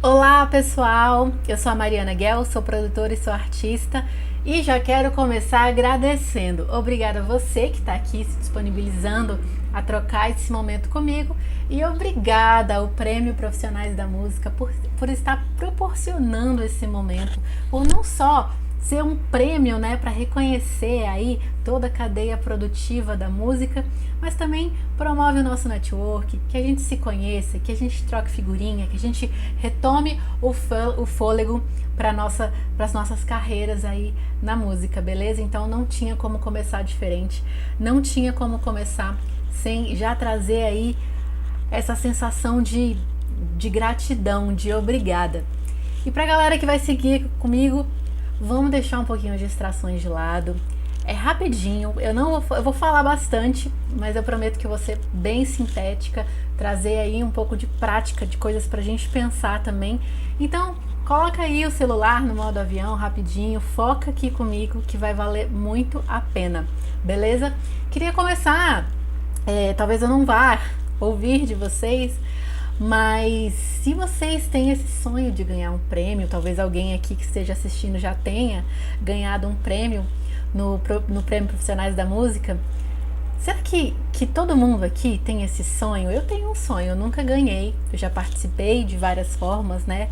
Olá pessoal, eu sou a Mariana Guel, sou produtora e sou artista e já quero começar agradecendo. Obrigada a você que está aqui se disponibilizando a trocar esse momento comigo e obrigada ao Prêmio Profissionais da Música por estar proporcionando esse momento, por não só ser um prêmio, né, para reconhecer aí toda a cadeia produtiva da música, mas também promove o nosso network, que a gente se conheça, que a gente troque figurinha, que a gente retome o fôlego para as nossas carreiras aí na música, beleza? Então não tinha como começar diferente, não tinha como começar sem já trazer aí essa sensação de gratidão, de obrigada. E pra galera que vai seguir comigo, vamos deixar um pouquinho as distrações de lado. É rapidinho, eu vou falar bastante, mas eu prometo que eu vou ser bem sintética, trazer aí um pouco de prática, de coisas pra gente pensar também. Então, coloca aí o celular no modo avião rapidinho, foca aqui comigo que vai valer muito a pena, beleza? Queria começar, talvez eu não vá ouvir de vocês, mas se vocês têm esse sonho de ganhar um prêmio, talvez alguém aqui que esteja assistindo já tenha ganhado um prêmio no Prêmio Profissionais da Música, será que todo mundo aqui tem esse sonho? Eu tenho um sonho, eu nunca ganhei, eu já participei de várias formas, né?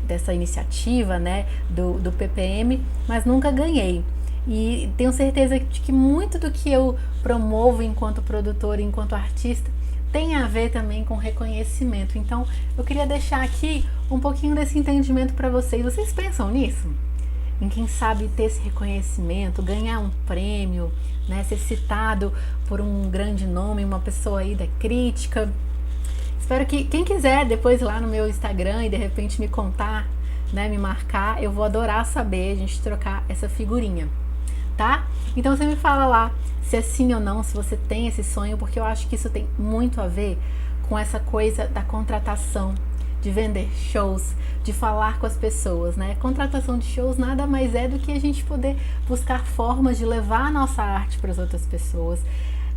Dessa iniciativa, né, do PPM, mas nunca ganhei. E tenho certeza de que muito do que eu promovo enquanto produtora, enquanto artista, tem a ver também com reconhecimento. Então, eu queria deixar aqui um pouquinho desse entendimento para vocês. Vocês pensam nisso? Em quem sabe ter esse reconhecimento, ganhar um prêmio, né, ser citado por um grande nome, uma pessoa aí da crítica. Espero que quem quiser depois lá no meu Instagram e de repente me contar, né, me marcar, eu vou adorar saber, a gente trocar essa figurinha, tá? Então você me fala lá se é sim ou não, se você tem esse sonho, porque eu acho que isso tem muito a ver com essa coisa da contratação, de vender shows, de falar com as pessoas, né? Contratação de shows nada mais é do que a gente poder buscar formas de levar a nossa arte para as outras pessoas,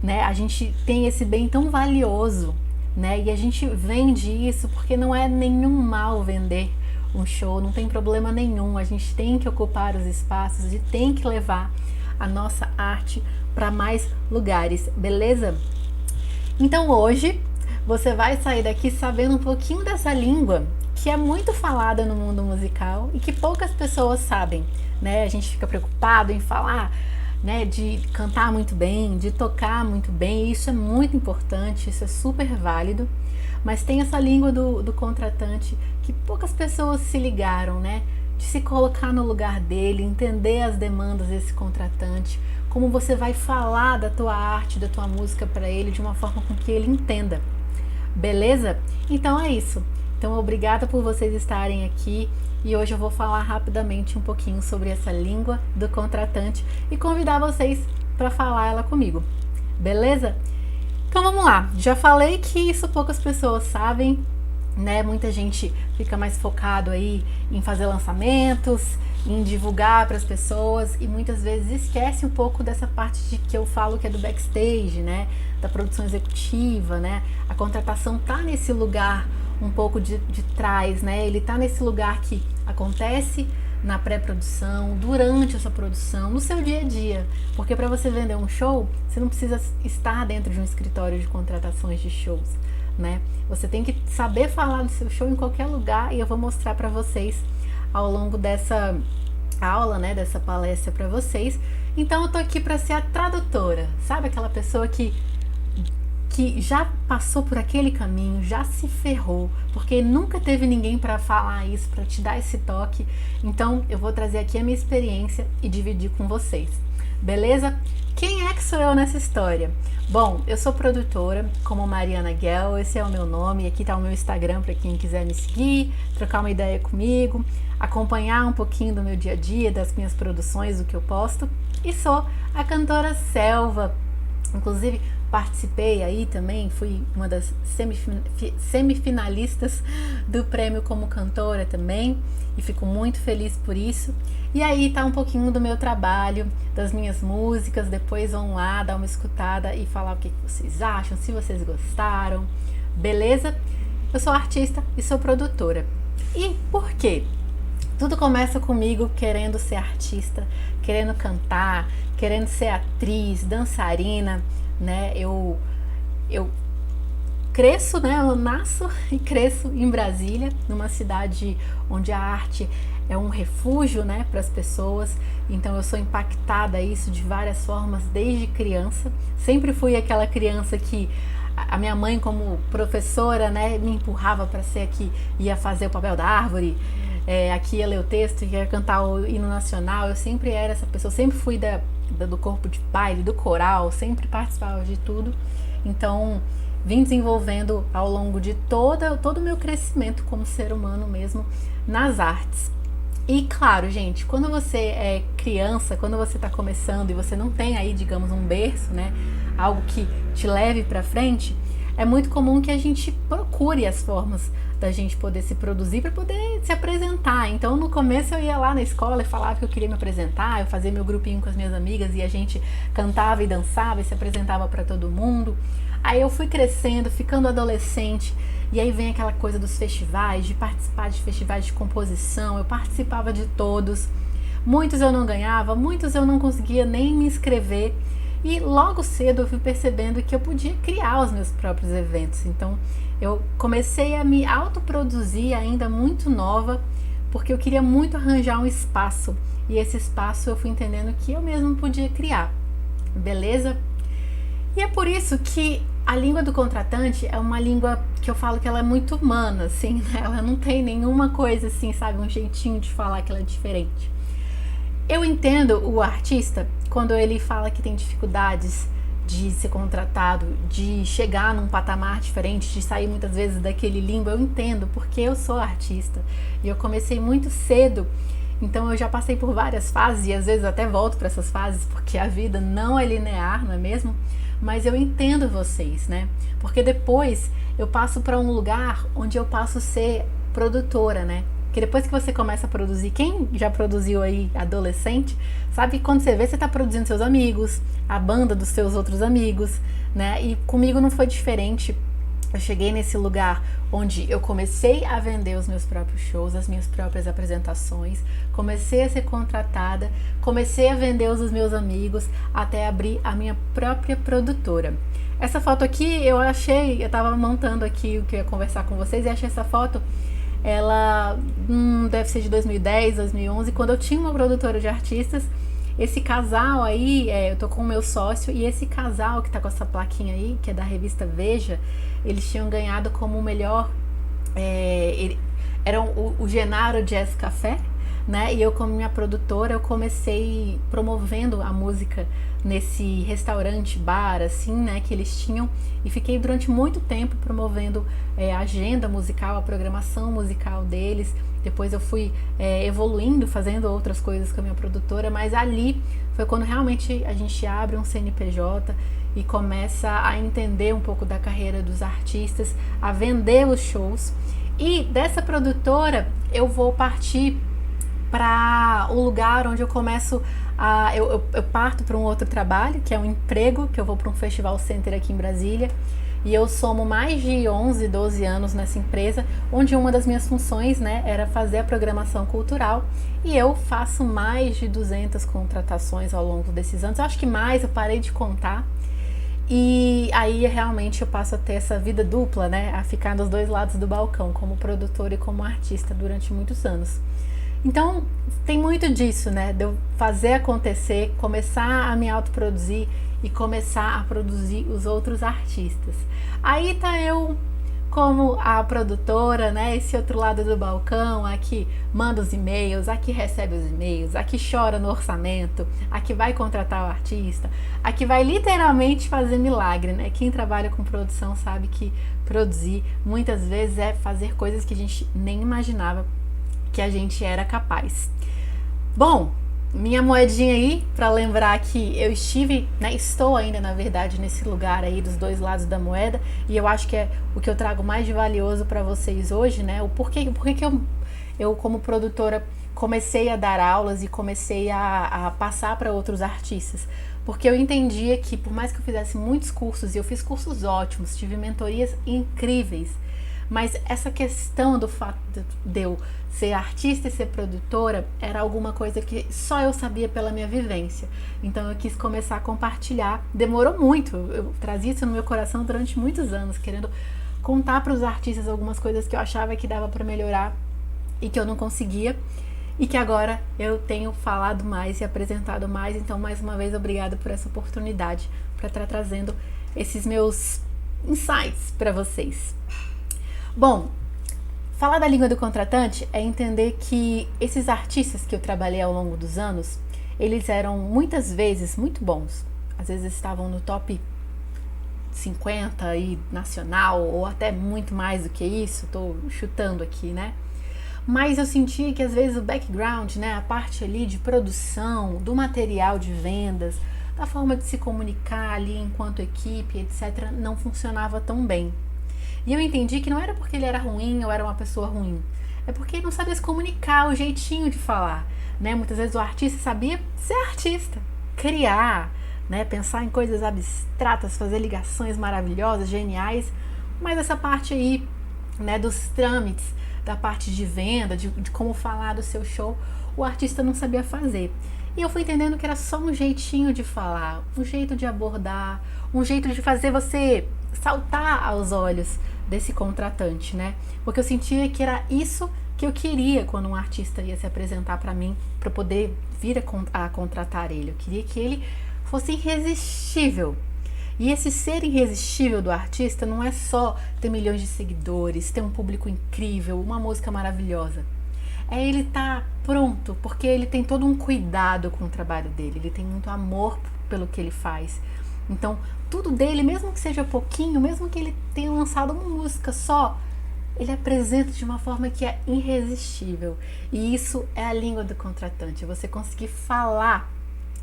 né? A gente tem esse bem tão valioso, né? E a gente vende isso porque não é nenhum mal vender um show, não tem problema nenhum. A gente tem que ocupar os espaços e tem que levar a nossa arte para mais lugares, beleza? Então hoje você vai sair daqui sabendo um pouquinho dessa língua que é muito falada no mundo musical e que poucas pessoas sabem, né? A gente fica preocupado em falar, né, de cantar muito bem, de tocar muito bem, e isso é muito importante, isso é super válido, mas tem essa língua do contratante que poucas pessoas se ligaram, né? De se colocar no lugar dele, entender as demandas desse contratante, como você vai falar da tua arte, da tua música para ele de uma forma com que ele entenda. Beleza? Então é isso. Então obrigada por vocês estarem aqui e hoje eu vou falar rapidamente um pouquinho sobre essa língua do contratante e convidar vocês para falar ela comigo. Beleza? Então vamos lá. Já falei que isso poucas pessoas sabem, né? Muita gente fica mais focado aí em fazer lançamentos, em divulgar para as pessoas e muitas vezes esquece um pouco dessa parte de que eu falo que é do backstage, né? Da produção executiva, né? A contratação tá nesse lugar um pouco de trás, né? Ele tá nesse lugar que acontece na pré-produção, durante essa produção, no seu dia a dia. Porque para você vender um show, você não precisa estar dentro de um escritório de contratações de shows, né? Você tem que saber falar do seu show em qualquer lugar e eu vou mostrar para vocês ao longo dessa aula, né, dessa palestra para vocês. Então eu tô aqui para ser a tradutora, sabe aquela pessoa que já passou por aquele caminho, já se ferrou, porque nunca teve ninguém para falar isso, para te dar esse toque. Então eu vou trazer aqui a minha experiência e dividir com vocês. Beleza? Quem é que sou eu nessa história? Bom, eu sou produtora, como Mariana Guel, esse é o meu nome, aqui tá o meu Instagram para quem quiser me seguir, trocar uma ideia comigo, acompanhar um pouquinho do meu dia a dia, das minhas produções, do que eu posto. E sou a cantora Selva, inclusive participei aí também, fui uma das semifinalistas do prêmio como cantora também e fico muito feliz por isso. E aí tá um pouquinho do meu trabalho, das minhas músicas, depois vão lá dar uma escutada e falar o que vocês acham, se vocês gostaram, beleza? eu sou artista e sou produtora. E por quê? Tudo começa comigo querendo ser artista, querendo cantar, querendo ser atriz, dançarina, né? Eu cresço, né? Eu nasço e cresço em Brasília, numa cidade onde a arte é um refúgio, né, para as pessoas. Então eu sou impactada a isso de várias formas desde criança. Sempre fui aquela criança que a minha mãe, como professora, né, me empurrava para ser aqui, ia fazer o papel da árvore, aqui ia ler o texto, ia cantar o hino nacional. Eu sempre era essa pessoa, sempre fui do corpo de baile, do coral, sempre participava de tudo. Então vim desenvolvendo ao longo de todo o meu crescimento como ser humano mesmo nas artes. E claro, gente, quando você é criança, quando você está começando e você não tem aí, digamos, um berço, né, algo que te leve para frente, é muito comum que a gente procure as formas da gente poder se produzir para poder se apresentar. Então no começo eu ia lá na escola e falava que eu queria me apresentar, eu fazia meu grupinho com as minhas amigas e a gente cantava e dançava e se apresentava para todo mundo. Aí eu fui crescendo, ficando adolescente, e aí vem aquela coisa dos festivais, de participar de festivais de composição. Eu participava de todos, muitos eu não ganhava, muitos eu não conseguia nem me inscrever, e logo cedo eu fui percebendo que eu podia criar os meus próprios eventos. Então eu comecei a me autoproduzir ainda muito nova, porque eu queria muito arranjar um espaço, e esse espaço eu fui entendendo que eu mesma podia criar, beleza? E é por isso que a língua do contratante é uma língua que eu falo que ela é muito humana, assim, né? Ela não tem nenhuma coisa assim, sabe, um jeitinho de falar que ela é diferente. Eu entendo o artista quando ele fala que tem dificuldades de ser contratado, de chegar num patamar diferente, de sair muitas vezes daquele limbo. Eu entendo, porque eu sou artista e eu comecei muito cedo. Então eu já passei por várias fases e às vezes até volto para essas fases, porque a vida não é linear, não é mesmo? Mas eu entendo vocês, né? Porque depois eu passo para um lugar onde eu passo a ser produtora, né? Porque depois que você começa a produzir, quem já produziu aí adolescente, sabe que quando você vê, você tá produzindo seus amigos, a banda dos seus outros amigos, né? E comigo não foi diferente. Eu cheguei nesse lugar onde eu comecei a vender os meus próprios shows, as minhas próprias apresentações, comecei a ser contratada, comecei a vender os dos meus amigos, até abrir a minha própria produtora. Essa foto aqui eu tava montando aqui o que eu ia conversar com vocês e achei essa foto, ela deve ser de 2010, 2011, quando eu tinha uma produtora de artistas. Esse casal aí, eu tô com o meu sócio, e esse casal que tá com essa plaquinha aí, que é da revista Veja, eles tinham ganhado como o melhor, eram o Genaro Jazz Café, né? E eu, como minha produtora, eu comecei promovendo a música nesse restaurante, bar, assim, né, que eles tinham, e fiquei durante muito tempo promovendo a agenda musical, a programação musical deles. Depois eu fui evoluindo, fazendo outras coisas com a minha produtora, mas ali foi quando realmente a gente abre um CNPJ e começa a entender um pouco da carreira dos artistas, a vender os shows. E dessa produtora eu vou partir para o lugar onde eu começo eu parto para um outro trabalho, que é um emprego, que eu vou para um festival center aqui em Brasília, e eu somo mais de 11, 12 anos nessa empresa, onde uma das minhas funções, né, era fazer a programação cultural, e eu faço mais de 200 contratações ao longo desses anos. Eu acho que mais, eu parei de contar, e aí realmente eu passo a ter essa vida dupla, né, a ficar dos dois lados do balcão, como produtora e como artista durante muitos anos. Então tem muito disso, né, de eu fazer acontecer, começar a me autoproduzir e começar a produzir os outros artistas. Aí tá eu como a produtora, né, esse outro lado do balcão, a que manda os e-mails, a que recebe os e-mails, a que chora no orçamento, a que vai contratar o artista, a que vai literalmente fazer milagre, né? Quem trabalha com produção sabe que produzir muitas vezes é fazer coisas que a gente nem imaginava que a gente era capaz. Bom, minha moedinha aí para lembrar que eu estive, né, estou ainda na verdade nesse lugar aí dos dois lados da moeda, e eu acho que é o que eu trago mais de valioso para vocês hoje, né? O porquê que eu como produtora comecei a dar aulas e comecei a passar para outros artistas, porque eu entendia que por mais que eu fizesse muitos cursos, e eu fiz cursos ótimos, tive mentorias incríveis, Mas essa questão do fato de eu ser artista e ser produtora era alguma coisa que só eu sabia pela minha vivência. Então eu quis começar a compartilhar. Demorou muito, eu trazia isso no meu coração durante muitos anos, querendo contar para os artistas algumas coisas que eu achava que dava para melhorar e que eu não conseguia, e que agora eu tenho falado mais e apresentado mais. Então, mais uma vez, obrigada por essa oportunidade para estar trazendo esses meus insights para vocês. Bom, falar da língua do contratante é entender que esses artistas que eu trabalhei ao longo dos anos, eles eram muitas vezes muito bons. Às vezes estavam no top 50 aí, nacional, ou até muito mais do que isso, estou chutando aqui, né? Mas eu sentia que às vezes o background, né, a parte ali de produção, do material de vendas, da forma de se comunicar ali enquanto equipe, etc., não funcionava tão bem. E eu entendi que não era porque ele era ruim ou era uma pessoa ruim, é porque ele não sabia se comunicar, o jeitinho de falar, né? Muitas vezes o artista sabia ser artista, criar, né, pensar em coisas abstratas, fazer ligações maravilhosas, geniais, mas essa parte aí, né, dos trâmites, da parte de venda, de como falar do seu show, o artista não sabia fazer. E eu fui entendendo que era só um jeitinho de falar, um jeito de abordar, um jeito de fazer você saltar aos olhos desse contratante, né? Porque eu sentia que era isso que eu queria quando um artista ia se apresentar para mim, para poder vir a contratar ele. Eu queria que ele fosse irresistível. E esse ser irresistível do artista não é só ter milhões de seguidores, ter um público incrível, uma música maravilhosa. É ele estar pronto, porque ele tem todo um cuidado com o trabalho dele, ele tem muito amor pelo que ele faz. Então, tudo dele, mesmo que seja pouquinho, mesmo que ele tenha lançado uma música só, ele apresenta de uma forma que é irresistível. E isso é a língua do contratante, você conseguir falar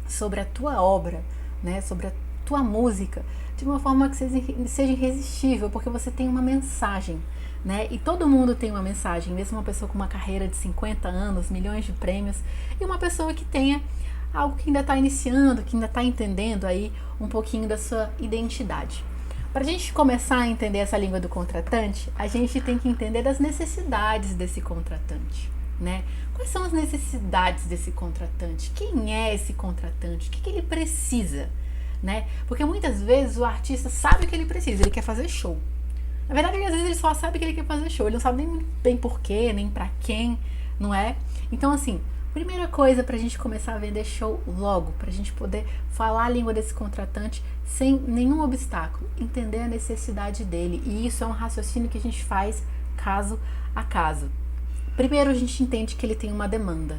sobre a tua obra, né, sobre a tua música, de uma forma que seja irresistível, porque você tem uma mensagem, né? E todo mundo tem uma mensagem, mesmo uma pessoa com uma carreira de 50 anos, milhões de prêmios, e uma pessoa que tenha algo que ainda está iniciando, que ainda está entendendo aí um pouquinho da sua identidade. Para a gente começar a entender essa língua do contratante, a gente tem que entender as necessidades desse contratante, né? Quais são as necessidades desse contratante? Quem é esse contratante? O que ele precisa? Né? Porque muitas vezes o artista sabe o que ele precisa, ele quer fazer show. Na verdade, às vezes ele só sabe que ele quer fazer show, ele não sabe nem bem porquê, nem pra quem, não é? Então, assim, primeira coisa pra gente começar a vender show logo, pra gente poder falar a língua desse contratante sem nenhum obstáculo, entender a necessidade dele. E isso é um raciocínio que a gente faz caso a caso. Primeiro, a gente entende que ele tem uma demanda.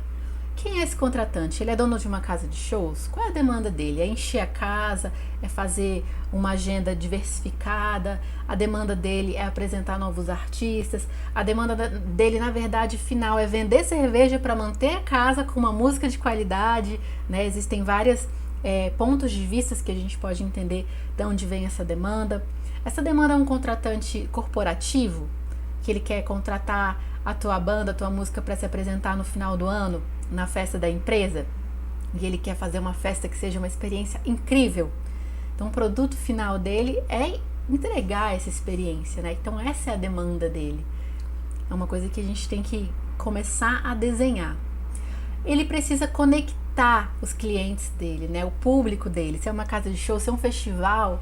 Quem é esse contratante? Ele é dono de uma casa de shows? Qual é a demanda dele? É encher a casa? É fazer uma agenda diversificada? A demanda dele é apresentar novos artistas? A demanda dele, na verdade, final é vender cerveja para manter a casa com uma música de qualidade, né? Existem vários pontos de vista que a gente pode entender de onde vem essa demanda. Essa demanda é um contratante corporativo, que ele quer contratar a tua banda, a tua música para se apresentar no final do ano, na festa da empresa, e ele quer fazer uma festa que seja uma experiência incrível. Então o produto final dele é entregar essa experiência, né? Então essa é a demanda dele. É uma coisa que a gente tem que começar a desenhar. Ele precisa conectar os clientes dele, né? O público dele. Se é uma casa de show, se é um festival,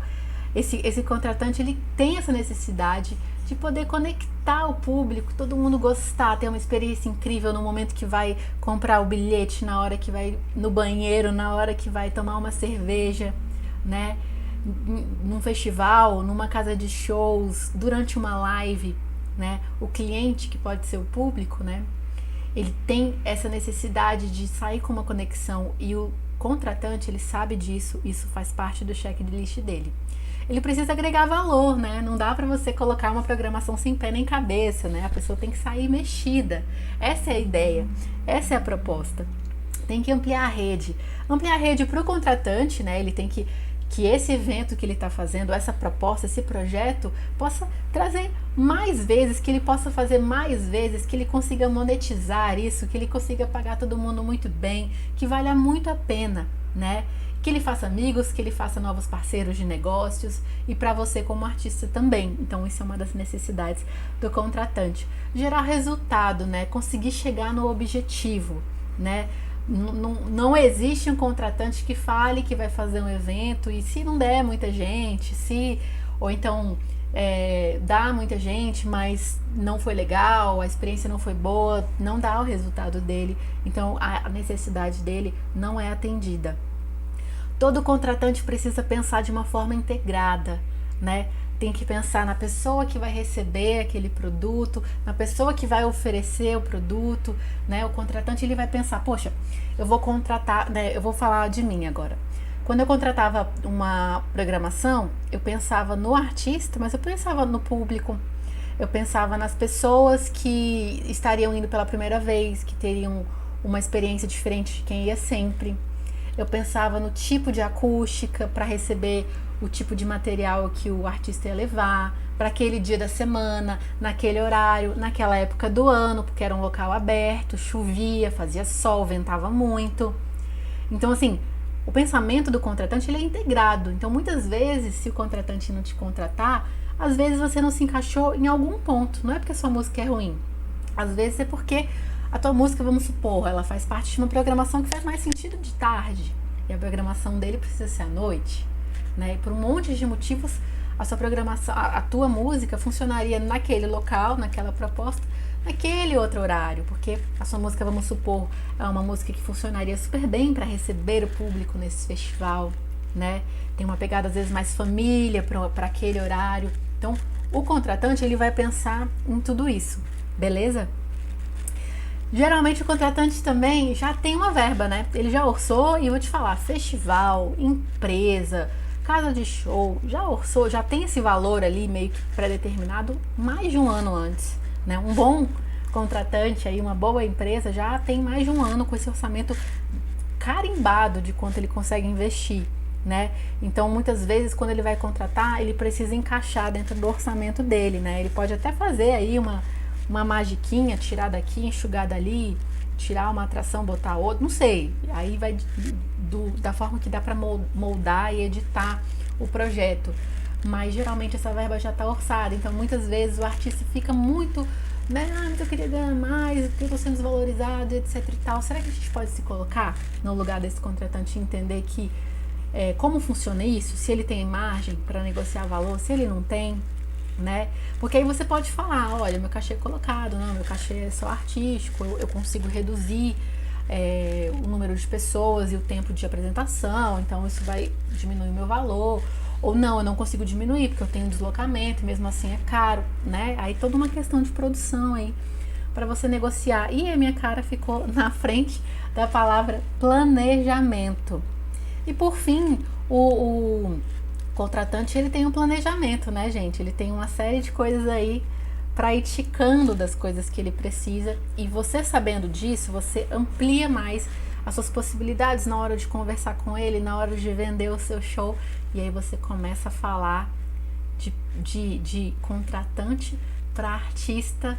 esse contratante ele tem essa necessidade de poder conectar o público, todo mundo gostar, ter uma experiência incrível no momento que vai comprar o bilhete, na hora que vai no banheiro, na hora que vai tomar uma cerveja, né? Num festival, numa casa de shows, durante uma live, né? O cliente, que pode ser o público, né? Ele tem essa necessidade de sair com uma conexão, e o contratante, ele sabe disso, isso faz parte do checklist dele. Ele precisa agregar valor, né? Não dá para você colocar uma programação sem pé nem cabeça, né? A pessoa tem que sair mexida. Essa é a ideia, essa é a proposta. Tem que ampliar a rede. Ampliar a rede para o contratante, né? Ele tem que esse evento que ele está fazendo, essa proposta, esse projeto, possa trazer mais vezes, que ele possa fazer mais vezes, que ele consiga monetizar isso, que ele consiga pagar todo mundo muito bem, que valha muito a pena, né? que ele faça amigos, que ele faça novos parceiros de negócios e para você como artista também. Então isso é uma das necessidades do contratante. Gerar resultado, né? Conseguir chegar no objetivo, né? Não existe um contratante que fale que vai fazer um evento e se não der muita gente, ou então dá muita gente, mas não foi legal, a experiência não foi boa, não dá o resultado dele, então a necessidade dele não é atendida. Todo contratante precisa pensar de uma forma integrada, né? Tem que pensar na pessoa que vai receber aquele produto, na pessoa que vai oferecer o produto, né? O contratante ele vai pensar, poxa, eu vou contratar, né? Eu vou falar de mim agora. Quando eu contratava uma programação, eu pensava no artista, mas eu pensava no público, eu pensava nas pessoas que estariam indo pela primeira vez, que teriam uma experiência diferente de quem ia sempre. Eu pensava no tipo de acústica para receber o tipo de material que o artista ia levar, para aquele dia da semana, naquele horário, naquela época do ano, porque era um local aberto, chovia, fazia sol, ventava muito. Então, assim, o pensamento do contratante ele é integrado. Então, muitas vezes, se o contratante não te contratar, às vezes você não se encaixou em algum ponto. Não é porque a sua música é ruim. Às vezes é porque a tua música, vamos supor, ela faz parte de uma programação que faz mais sentido de tarde. E a programação dele precisa ser à noite, né? E por um monte de motivos, a sua programação, a tua música funcionaria naquele local, naquela proposta, naquele outro horário, porque a sua música, vamos supor, é uma música que funcionaria super bem para receber o público nesse festival, né? Tem uma pegada às vezes mais família para aquele horário. Então, o contratante ele vai pensar em tudo isso, beleza? Geralmente o contratante também já tem uma verba, né? Ele já orçou e eu vou te falar, festival, empresa, casa de show, já orçou, já tem esse valor ali meio que pré-determinado mais de um ano antes, né? Um bom contratante aí, uma boa empresa já tem mais de um ano com esse orçamento carimbado de quanto ele consegue investir, né? Então muitas vezes quando ele vai contratar, ele precisa encaixar dentro do orçamento dele, né? Ele pode até fazer aí uma magiquinha, tirar daqui, enxugar dali, tirar uma atração, botar outra, não sei. Aí vai da forma que dá para moldar e editar o projeto. Mas geralmente essa verba já está orçada, então muitas vezes o artista fica muito, né? Ah, mas eu queria ganhar mais, eu estou sendo desvalorizado, etc e tal. Será que a gente pode se colocar no lugar desse contratante e entender que como funciona isso? Se ele tem margem para negociar valor, se ele não tem, né? Porque aí você pode falar, olha, meu cachê é colocado, não, meu cachê é só artístico, eu consigo reduzir o número de pessoas e o tempo de apresentação, então isso vai diminuir o meu valor. Ou não, eu não consigo diminuir porque eu tenho deslocamento, mesmo assim é caro, né? Aí toda uma questão de produção aí para você negociar. E a minha cara ficou na frente da palavra planejamento. E por fim, o contratante ele tem um planejamento, né, gente? Ele tem uma série de coisas aí para ir ticando das coisas que ele precisa, e você sabendo disso, você amplia mais as suas possibilidades na hora de conversar com ele, na hora de vender o seu show, e aí você começa a falar de contratante para artista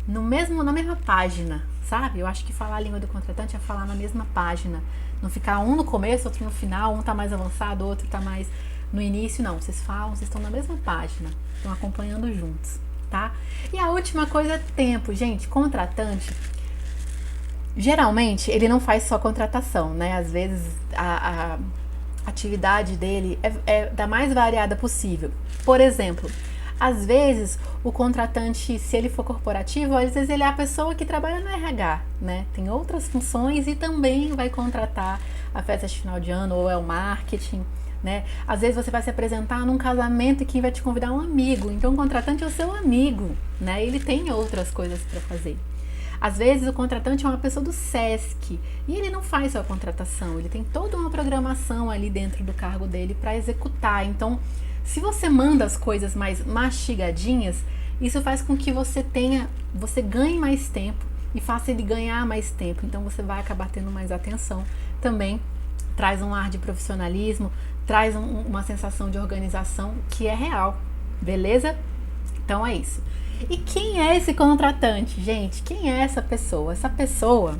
na mesma página, sabe? Eu acho que falar a língua do contratante é falar na mesma página, não ficar um no começo, outro no final, um tá mais avançado, outro tá mais no início, não, vocês estão na mesma página, estão acompanhando juntos, tá? E a última coisa é tempo, gente. Contratante, geralmente, ele não faz só contratação, né? Às vezes a atividade dele é da mais variada possível. Por exemplo, às vezes o contratante, se ele for corporativo, às vezes ele é a pessoa que trabalha no RH, né? Tem outras funções e também vai contratar a festa de final de ano ou é o marketing, né? Às vezes você vai se apresentar num casamento e quem vai te convidar é um amigo, então o contratante é o seu amigo, né? Ele tem outras coisas para fazer. Às vezes o contratante é uma pessoa do SESC e ele não faz só a contratação, ele tem toda uma programação ali dentro do cargo dele para executar. Então, se você manda as coisas mais mastigadinhas, isso faz com que você ganhe mais tempo e faça ele ganhar mais tempo. Então você vai acabar tendo mais atenção também. Traz um ar de profissionalismo, traz uma sensação de organização que é real, beleza? Então é isso. E quem é esse contratante, gente? Quem é essa pessoa? Essa pessoa,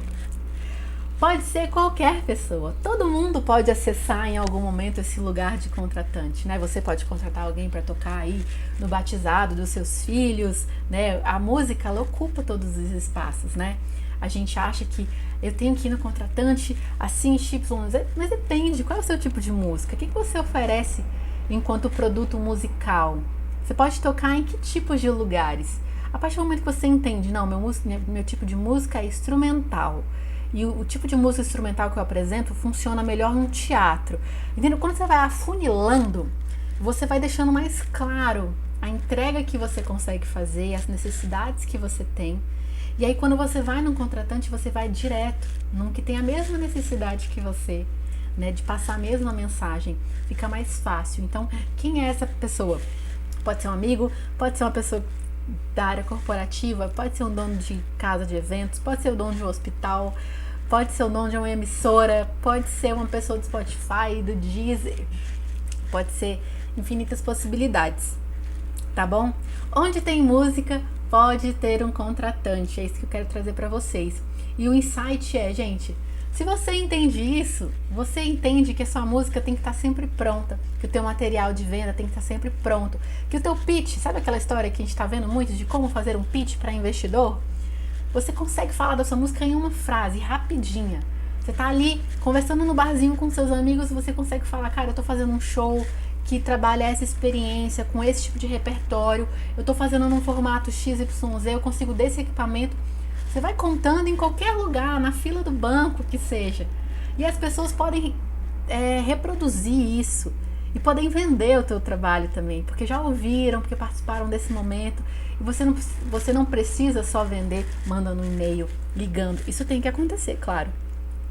Pode ser qualquer pessoa. Todo mundo pode acessar em algum momento esse lugar de contratante, né? Você pode contratar alguém para tocar aí no batizado dos seus filhos, né? A música, ela ocupa todos os espaços, né? A gente acha que eu tenho que ir no contratante assim, XYZ, mas depende, qual é o seu tipo de música? O que você oferece enquanto produto musical? Você pode tocar em que tipos de lugares? A partir do momento que você entende, não, meu tipo de música é instrumental, e o tipo de música instrumental que eu apresento funciona melhor no teatro. Entendeu? Quando você vai afunilando, você vai deixando mais claro a entrega que você consegue fazer, as necessidades que você tem. E aí quando você vai num contratante, você vai direto num que tem a mesma necessidade que você, né, de passar a mesma mensagem. Fica mais fácil. Então, quem é essa pessoa? Pode ser um amigo, pode ser uma pessoa da área corporativa, pode ser um dono de casa de eventos, pode ser o dono de um hospital, pode ser o dono de uma emissora, pode ser uma pessoa do Spotify, do Deezer, pode ser infinitas possibilidades, tá bom? Onde tem música, pode ter um contratante, é isso que eu quero trazer para vocês. E o insight é, gente, se você entende isso, você entende que a sua música tem que estar sempre pronta, que o teu material de venda tem que estar sempre pronto, que o teu pitch, sabe aquela história que a gente está vendo muito de como fazer um pitch para investidor? Você consegue falar da sua música em uma frase, rapidinha. Você tá ali conversando no barzinho com seus amigos e você consegue falar, cara, eu tô fazendo um show que trabalha essa experiência com esse tipo de repertório, eu tô fazendo num formato XYZ, eu consigo desse equipamento. Você vai contando em qualquer lugar, na fila do banco, que seja. E as pessoas podem reproduzir isso e podem vender o teu trabalho também, porque já ouviram, porque participaram desse momento. E você não precisa só vender mandando um e-mail, ligando. Isso tem que acontecer, claro,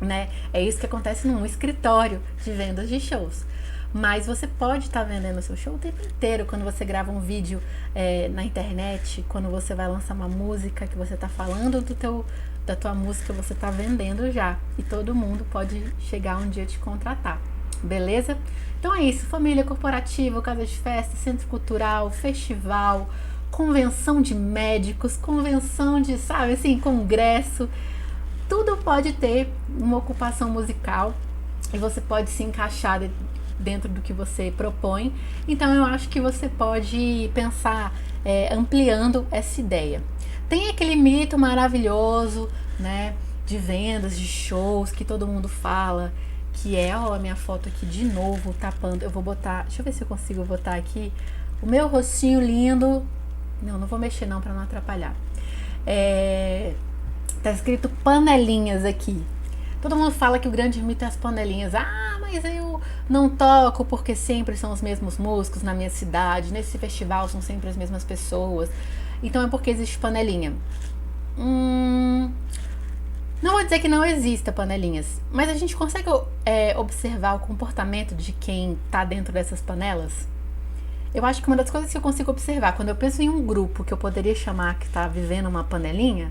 né? É isso que acontece num escritório de vendas de shows. Mas você pode estar vendendo o seu show o tempo inteiro, quando você grava um vídeo na internet, quando você vai lançar uma música que você está falando da tua música, você está vendendo já. E todo mundo pode chegar um dia te contratar, beleza? Então é isso, família corporativa, casa de festa, centro cultural, festival, convenção de médicos, convenção de, sabe assim, congresso. Tudo pode ter uma ocupação musical e você pode se encaixar dentro do que você propõe. Então eu acho que você pode pensar ampliando essa ideia. Tem aquele mito maravilhoso, né, de vendas, de shows, que todo mundo fala, que é, ó, a minha foto aqui de novo, tapando. Eu vou botar, deixa eu ver se eu consigo botar aqui o meu rostinho lindo. Não vou mexer não, para não atrapalhar. Tá escrito panelinhas aqui. Todo mundo fala que o grande mito é as panelinhas. Ah, mas eu não toco porque sempre são os mesmos músicos na minha cidade. Nesse festival são sempre as mesmas pessoas. Então é porque existe panelinha. Não vou dizer que não exista panelinhas, mas a gente consegue observar o comportamento de quem tá dentro dessas panelas? Eu acho que uma das coisas que eu consigo observar, quando eu penso em um grupo que eu poderia chamar que tá vivendo uma panelinha,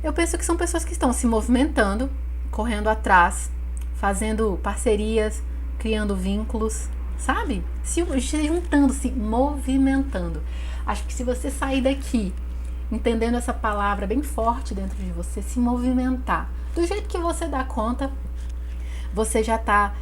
eu penso que são pessoas que estão se movimentando, correndo atrás, fazendo parcerias, criando vínculos, sabe? Se juntando, se movimentando. Acho que se você sair daqui entendendo essa palavra bem forte dentro de você, se movimentar, do jeito que você dá conta, você já tá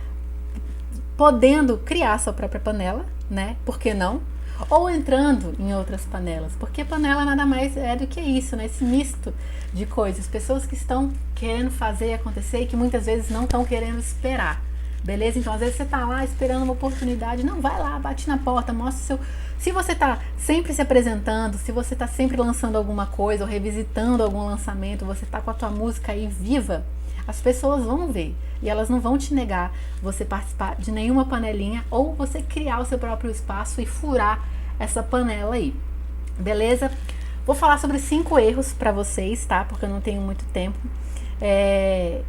podendo criar a sua própria panela, né? Por que não? Ou entrando em outras panelas, porque panela nada mais é do que isso, né? Esse misto de coisas, pessoas que estão querendo fazer acontecer e que muitas vezes não estão querendo esperar, beleza? Então às vezes você tá lá esperando uma oportunidade, não, vai lá, bate na porta, mostra o seu... Se você tá sempre se apresentando, se você tá sempre lançando alguma coisa ou revisitando algum lançamento, você tá com a tua música aí viva, as pessoas vão ver e elas não vão te negar você participar de nenhuma panelinha ou você criar o seu próprio espaço e furar essa panela aí, beleza? Vou falar sobre 5 erros para vocês, tá? Porque eu não tenho muito tempo,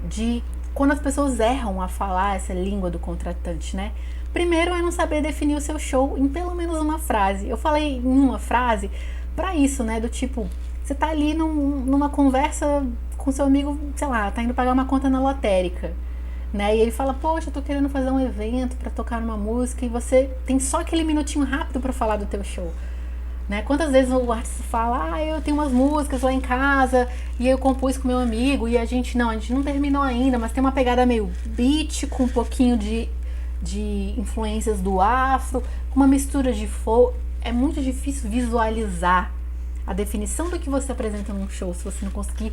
de quando as pessoas erram a falar essa língua do contratante, né? Primeiro é não saber definir o seu show em pelo menos uma frase. Eu falei em uma frase para isso, né? Do tipo, você tá ali numa conversa com seu amigo, sei lá, tá indo pagar uma conta na lotérica, né? E ele fala, poxa, eu tô querendo fazer um evento para tocar uma música e você tem só aquele minutinho rápido para falar do teu show. né? Quantas vezes o artista fala, eu tenho umas músicas lá em casa e eu compus com meu amigo e a gente não terminou ainda, mas tem uma pegada meio beat com um pouquinho de influências do afro, com uma mistura de folk. É muito difícil visualizar a definição do que você apresenta num show se você não conseguir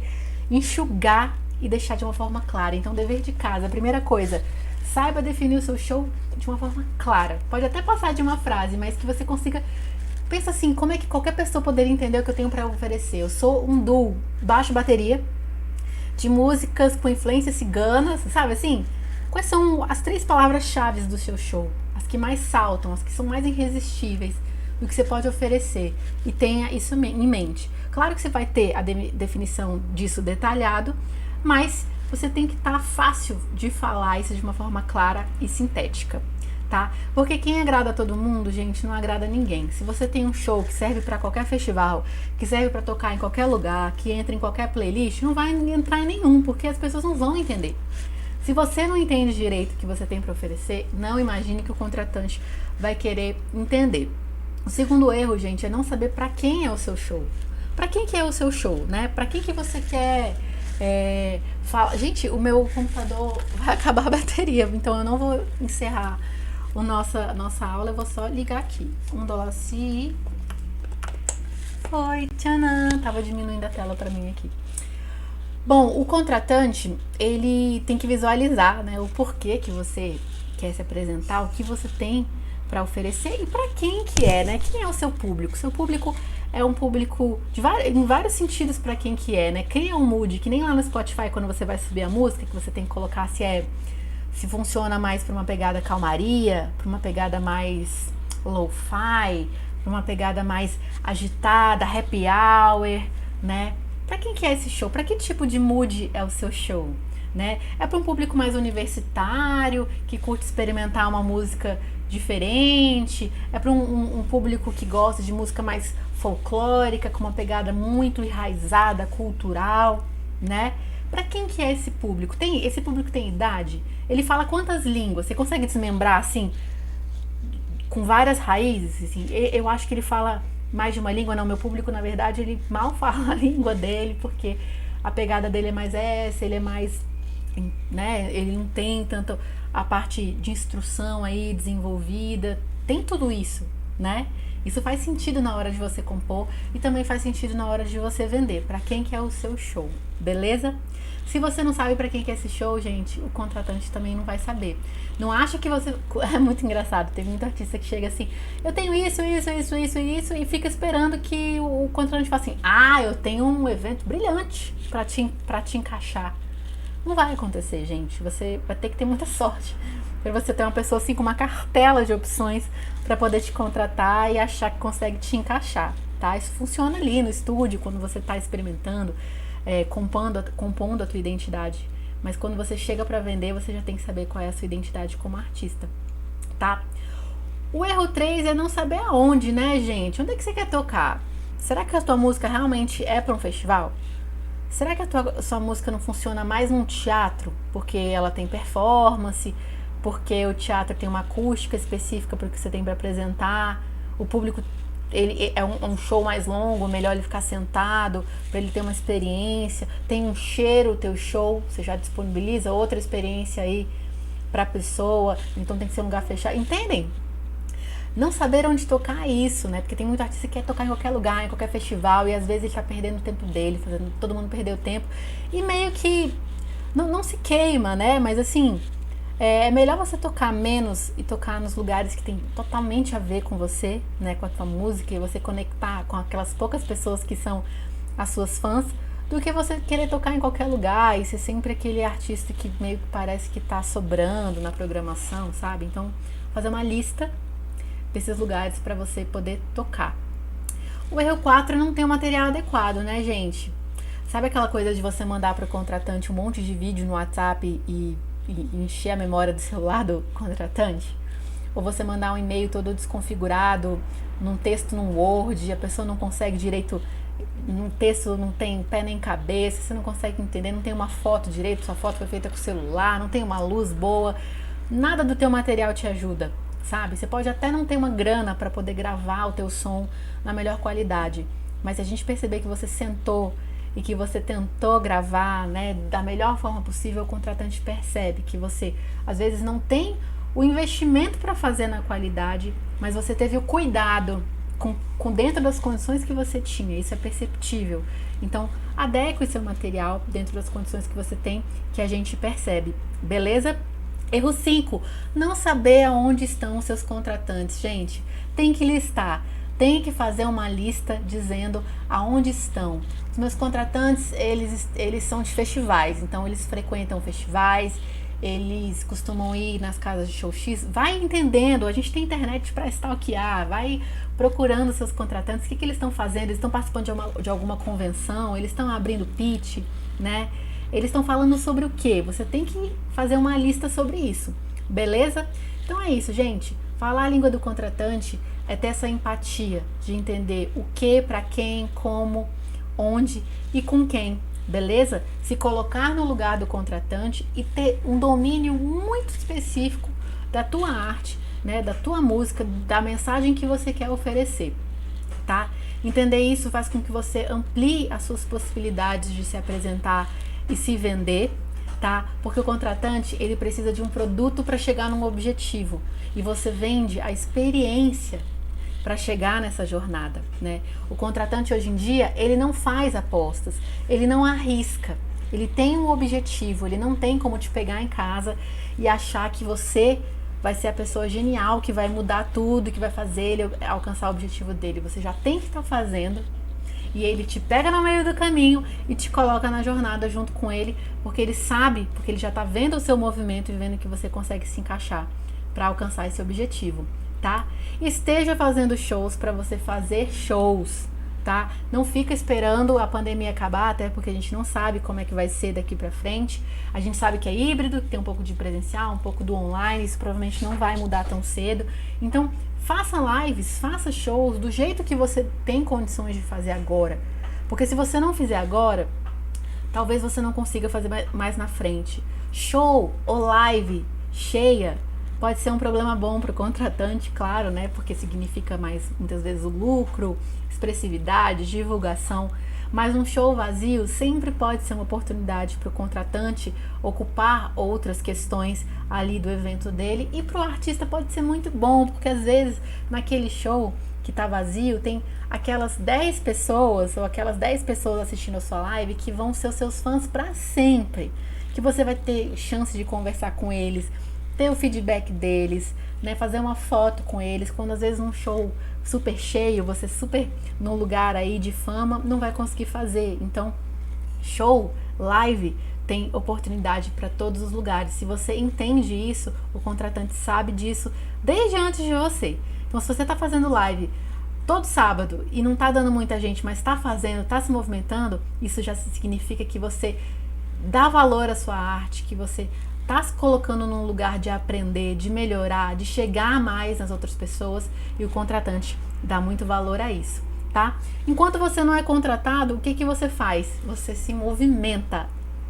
enxugar e deixar de uma forma clara. Então, dever de casa, a primeira coisa, saiba definir o seu show de uma forma clara. Pode até passar de uma frase, mas que você consiga. Pensa assim, como é que qualquer pessoa poderia entender o que eu tenho para oferecer? Eu sou um duo, baixo, bateria, de músicas com influências ciganas, sabe assim? Quais são as 3 palavras-chave do seu show? As que mais saltam, as que são mais irresistíveis do que você pode oferecer. E tenha isso em mente. Claro que você vai ter a definição disso detalhado, mas você tem que estar fácil de falar isso de uma forma clara e sintética, tá? Porque quem agrada a todo mundo, gente, não agrada a ninguém. Se você tem um show que serve para qualquer festival, que serve para tocar em qualquer lugar, que entra em qualquer playlist, não vai entrar em nenhum, porque as pessoas não vão entender. Se você não entende direito o que você tem para oferecer, não imagine que o contratante vai querer entender. O segundo erro, gente, é não saber para quem é o seu show. Para quem que é o seu show, né? Para quem que você quer fala. Gente, o meu computador vai acabar a bateria, então eu não vou encerrar nossa aula, eu vou só ligar aqui. $1 se foi, tchanã, tava diminuindo a tela para mim aqui. Bom, o contratante, ele tem que visualizar, né, o porquê que você quer se apresentar, o que você tem para oferecer e para quem que é, né? Quem é o seu público? Seu público é um público em vários sentidos para quem que é, né? Cria um mood, que nem lá no Spotify quando você vai subir a música, que você tem que colocar se funciona mais para uma pegada calmaria, para uma pegada mais lo-fi, para uma pegada mais agitada, happy hour, né? Para quem que é esse show? Para que tipo de mood é o seu show? Né? É para um público mais universitário, que curte experimentar uma música diferente, é para um público que gosta de música mais folclórica, com uma pegada muito enraizada, cultural, né? Para quem que é esse público? Esse público tem idade? Ele fala quantas línguas? Você consegue desmembrar assim, com várias raízes? Assim? Eu acho que ele fala mais de uma língua. Não, meu público, na verdade, ele mal fala a língua dele, porque a pegada dele é mais essa, ele é mais, né? Ele não tem tanto a parte de instrução aí desenvolvida, tem tudo isso, né? Isso faz sentido na hora de você compor e também faz sentido na hora de você vender. Para quem que é o seu show, beleza? Se você não sabe para quem que é esse show, gente, o contratante também não vai saber. Não acha que você... É muito engraçado, tem muito artista que chega assim, eu tenho isso e fica esperando que o contratante fale assim, eu tenho um evento brilhante para te encaixar. Não vai acontecer, gente. Você vai ter que ter muita sorte para você ter uma pessoa assim com uma cartela de opções para poder te contratar e achar que consegue te encaixar, tá? Isso funciona ali no estúdio, quando você está experimentando, compondo a tua identidade. Mas quando você chega para vender, você já tem que saber qual é a sua identidade como artista, tá? O erro 3 é não saber aonde, né, gente? Onde é que você quer tocar? Será que a tua música realmente é para um festival? Será que sua música não funciona mais num teatro? Porque ela tem performance, porque o teatro tem uma acústica específica para o que você tem para apresentar, o público ele é um show mais longo, melhor ele ficar sentado, para ele ter uma experiência, tem um cheiro o teu show, você já disponibiliza outra experiência aí para a pessoa, então tem que ser um lugar fechado, entendem? Não saber onde tocar isso, né? Porque tem muito artista que quer tocar em qualquer lugar, em qualquer festival, e às vezes ele tá perdendo o tempo dele, fazendo todo mundo perder o tempo. E meio que não se queima, né? Mas assim, é melhor você tocar menos e tocar nos lugares que tem totalmente a ver com você, né? Com a tua música, e você conectar com aquelas poucas pessoas que são as suas fãs, do que você querer tocar em qualquer lugar e ser sempre aquele artista que meio que parece que tá sobrando na programação, sabe? Então, fazer uma lista desses lugares para você poder tocar. O erro 4 é não ter o material adequado, né, gente? Sabe aquela coisa de você mandar para o contratante um monte de vídeo no WhatsApp e encher a memória do celular do contratante? Ou você mandar um e-mail todo desconfigurado, num texto num Word, a pessoa não consegue direito, num texto não tem pé nem cabeça, você não consegue entender, não tem uma foto direito, sua foto foi feita com o celular, não tem uma luz boa, nada do teu material te ajuda sabe? Você pode até não ter uma grana para poder gravar o teu som na melhor qualidade, mas se a gente perceber que você sentou e que você tentou gravar, né, da melhor forma possível, o contratante percebe que você às vezes não tem o investimento para fazer na qualidade, mas você teve o cuidado com dentro das condições que você tinha. Isso é perceptível. Então, adeque o seu material dentro das condições que você tem, que a gente percebe. Beleza? Erro 5. Não saber aonde estão os seus contratantes. Gente, tem que listar. Tem que fazer uma lista dizendo aonde estão. Os meus contratantes, eles são de festivais. Então, eles frequentam festivais. Eles costumam ir nas casas de show X. Vai entendendo, a gente tem internet para stalkear, vai procurando seus contratantes, o que eles estão fazendo, eles estão participando de alguma convenção, eles estão abrindo pitch, né? Eles estão falando sobre o quê? Você tem que fazer uma lista sobre isso, beleza? Então é isso, gente. Falar a língua do contratante é ter essa empatia de entender o que, para quem, como, onde e com quem. Beleza? Se colocar no lugar do contratante e ter um domínio muito específico da tua arte, né, da tua música, da mensagem que você quer oferecer, tá? Entender isso faz com que você amplie as suas possibilidades de se apresentar e se vender, tá? Porque o contratante, ele precisa de um produto para chegar num objetivo e você vende a experiência para chegar nessa jornada, né? O contratante hoje em dia, ele não faz apostas, ele não arrisca, ele tem um objetivo, ele não tem como te pegar em casa e achar que você vai ser a pessoa genial que vai mudar tudo, que vai fazer ele alcançar o objetivo dele. Você já tem que estar fazendo e ele te pega no meio do caminho e te coloca na jornada junto com ele, porque ele sabe, porque ele já está vendo o seu movimento e vendo que você consegue se encaixar para alcançar esse objetivo. Tá? Esteja fazendo shows para você fazer shows, tá? Não fica esperando a pandemia acabar, até porque a gente não sabe como é que vai ser daqui para frente. A gente sabe que é híbrido, que tem um pouco de presencial, um pouco do online, isso provavelmente não vai mudar tão cedo. Então, faça lives, faça shows do jeito que você tem condições de fazer agora. Porque se você não fizer agora, talvez você não consiga fazer mais na frente. Show ou live cheia pode ser um problema bom para o contratante, claro, né? Porque significa mais, muitas vezes, o lucro, expressividade, divulgação. Mas um show vazio sempre pode ser uma oportunidade para o contratante ocupar outras questões ali do evento dele. E para o artista pode ser muito bom, porque às vezes naquele show que está vazio, tem aquelas 10 pessoas ou aquelas 10 pessoas assistindo a sua live que vão ser os seus fãs para sempre. Que você vai ter chance de conversar com eles, ter o feedback deles, né, fazer uma foto com eles, quando às vezes um show super cheio, você super num lugar aí de fama, não vai conseguir fazer. Então, show, live, tem oportunidade para todos os lugares. Se você entende isso, o contratante sabe disso desde antes de você. Então, se você está fazendo live todo sábado e não está dando muita gente, mas está fazendo, está se movimentando, isso já significa que você dá valor à sua arte, que você tá se colocando num lugar de aprender, de melhorar, de chegar mais nas outras pessoas, e o contratante dá muito valor a isso, tá? Enquanto você não é contratado, o que que você faz? Você se movimenta,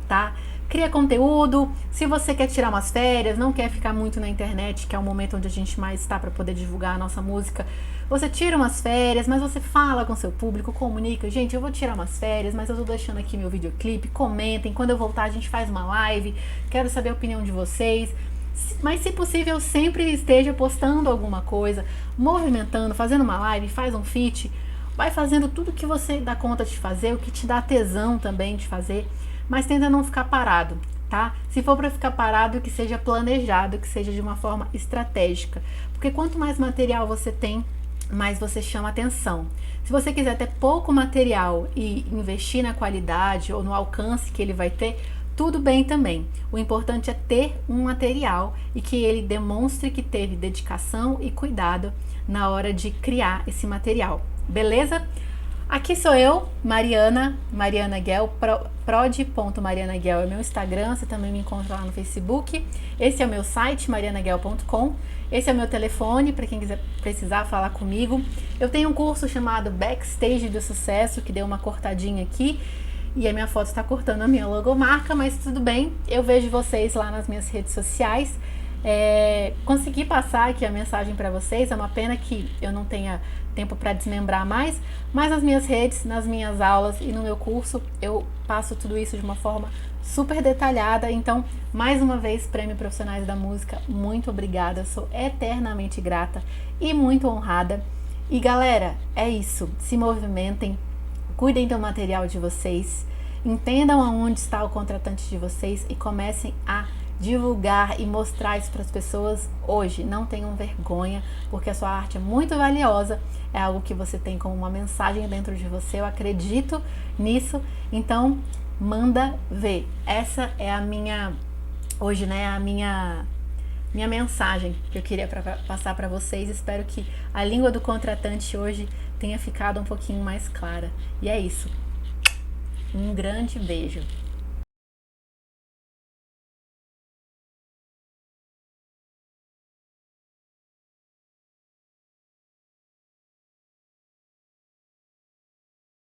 tá? Cria conteúdo. Se você quer tirar umas férias, não quer ficar muito na internet, que é o momento onde a gente mais está para poder divulgar a nossa música, você tira umas férias, mas você fala com seu público, comunica, gente, eu vou tirar umas férias, mas eu tô deixando aqui meu videoclipe, comentem, quando eu voltar a gente faz uma live, quero saber a opinião de vocês. Mas se possível, sempre esteja postando alguma coisa, movimentando, fazendo uma live, faz um feat, vai fazendo tudo que você dá conta de fazer, o que te dá tesão também de fazer, mas tenta não ficar parado, tá? Se for para ficar parado, que seja planejado, que seja de uma forma estratégica, porque quanto mais material você tem, mais você chama atenção. Se você quiser ter pouco material e investir na qualidade ou no alcance que ele vai ter, tudo bem também. O importante é ter um material e que ele demonstre que teve dedicação e cuidado na hora de criar esse material. Beleza? Aqui sou eu, Mariana Guel, prod.marianaguel é meu Instagram, você também me encontra lá no Facebook. Esse é o meu site, marianaguel.com. Esse é o meu telefone, para quem quiser precisar falar comigo. Eu tenho um curso chamado Backstage do Sucesso, que deu uma cortadinha aqui, e a minha foto está cortando a minha logomarca, mas tudo bem, eu vejo vocês lá nas minhas redes sociais. Consegui passar aqui a mensagem para vocês. É uma pena que eu não tenha tempo para desmembrar mais, mas nas minhas redes, nas minhas aulas e no meu curso eu passo tudo isso de uma forma super detalhada. Então, mais uma vez, Prêmio Profissionais da Música, muito obrigada, sou eternamente grata e muito honrada. E galera, é isso, se movimentem, cuidem do material de vocês, entendam aonde está o contratante de vocês e comecem a divulgar e mostrar isso para as pessoas hoje. Não tenham vergonha, porque a sua arte é muito valiosa, é algo que você tem como uma mensagem dentro de você, eu acredito nisso, então manda ver. Essa é a minha, hoje, né, a minha mensagem que eu queria passar para vocês. Espero que a língua do contratante hoje tenha ficado um pouquinho mais clara. E é isso. Um grande beijo.